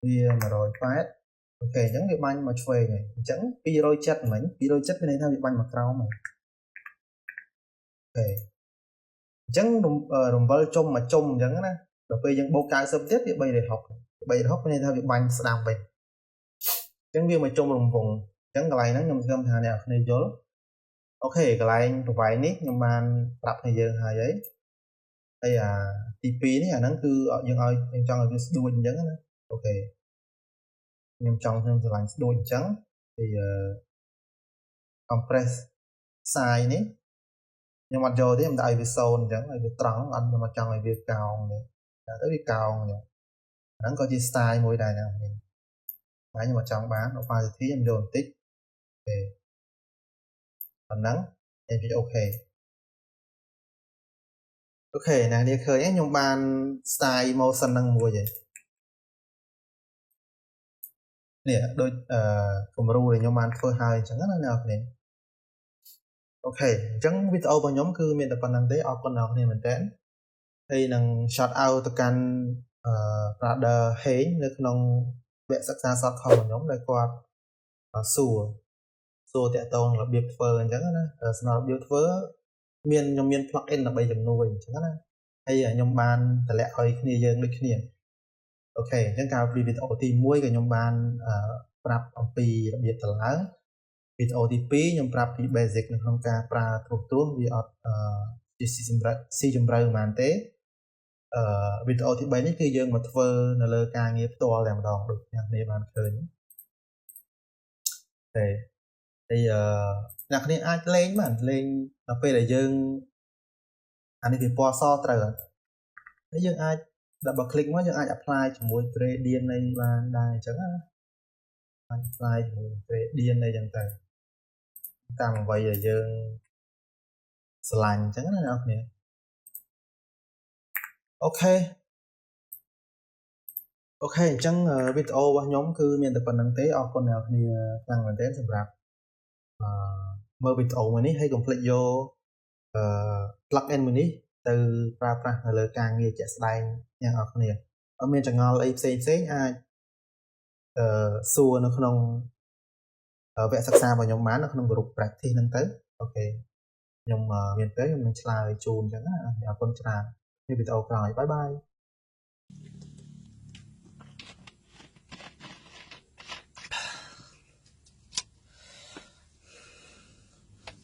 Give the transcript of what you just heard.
វា108 អូខេអញ្ចឹងវាបាញ់មកឆ្វេងហើយអញ្ចឹង270មិញ270មានន័យថាវាបាញ់មកក្រោមហើយអូខេអញ្ចឹងរង្វិលជុំមកជុំអញ្ចឹងណាដល់ពេលយើងបូក90ទៀតវា360មានន័យថាវាបាញ់ស្ដាំវិញអញ្ចឹងវាមកជុំរង្វង់អញ្ចឹងកន្លែងហ្នឹងខ្ញុំសង្ឃឹមថាអ្នកនរគ្នាយល់អូខេកន្លែងប្រវែងនេះខ្ញុំបានប្រាប់ឲ្យយើងហើយហើយអាទី2នេះអាហ្នឹងគឺយើងឲ្យយើងចង់ឲ្យវាស្ដួចអញ្ចឹងណាអូខេខ្ញុំចង់ខ្ញុំស្រឡាញ់ស្ដួចអញ្ចឹងពី compress size នេះខ្ញុំអត់យកទេខ្ញុំដាក់ឲ្យវា0អញ្ចឹងឲ្យវាត្រង់អត់ខ្ញុំអត់ចង់ឲ្យវាកោងទេតែទៅវាកោងអញ្ចឹងហ្នឹងក៏ជា style មួយដែរណាខ្ញុំអត់ចង់បាន opacity ខ្ញុំយកបន្តិចអូខេប៉ុណ្ណឹងវាអូខេអូខេអ្នកនាងឃើញខ្ញុំបាន style motion ហ្នឹងមួយហើយនេះដូចគំរូដែលខ្ញុំបានធ្វើហើយអញ្ចឹងណាអ្នកនរអូខេអញ្ចឹងវីដេអូរបស់ខ្ញុំគឺមានតែប៉ុណ្្នឹងទេអរគុណអ្នកនរមែនតើហើយនឹង shout out ទៅកាន់brother Heng នៅក្នុងវគ្គសិក្សាសតខរបស់ខ្ញុំដែលគាត់សួរតាក់ទងរបៀបធ្វើអញ្ចឹងណាសម្រាប់របៀបធ្វើខ្ញុំមាន plug in ដើម្បីជំនួយអញ្ចឹងណាហើយខ្ញុំបានតម្លាក់ឲ្យគ្នាយើងដូចគ្នាអូខេអញ្ចឹងកាលពីវីដេអូទី1ក៏ខ្ញុំបានប្រាប់អំពីរបៀបតម្លើងវីដេអូទី2ខ្ញុំប្រាប់ពី basic នៅក្នុងការប្រើទ្រោះវាអត់ស៊ីជម្រៅប៉ុន្មានទេវីដេអូទី3នេះគឺយើងមកធ្វើនៅលើការងារផ្ទាល់តែម្ដងដូចអ្នកនេះបានឃើញទេហើយអ្នកគ្នាអាចលេងបានលេងដល់ពេលដែលយើងអានេះវាពណ៌សត្រូវហើយយើងអាច double click មកយើងអាច apply ជាមួយ gradient នៃបានដែរអញ្ចឹងណាអាច apply ជាមួយ gradient នៃអញ្ចឹងទៅតាមអ្វីដែលយើងស្រឡាញ់អញ្ចឹងណាអ្នកគ្នាអូខេអញ្ចឹងវីដេអូរបស់ខ្ញុំគឺមានតែប៉ុណ្្នឹងទេអរគុណអ្នកគ្នាខ្លាំងមែនទែនសម្រាប់មើលវីដេអូមួយនេះហើយកុំភ្លេចយក plug in មួយនេះទៅប្រើប្រាស់នៅលើការងារជាក់ស្ដែងអ្នកនរគ្នាអត់មានចង្អល់អីផ្សេងអាចសួរនៅក្នុងវគ្គសិក្សារបស់ខ្ញុំបាននៅក្នុង group practice ហ្នឹងទៅអូខេខ្ញុំមានពេលខ្ញុំនឹងឆ្លើយជូនអញ្ចឹងណាអរគុណច្រើននេះវីដេអូក្រោយបាយបាយ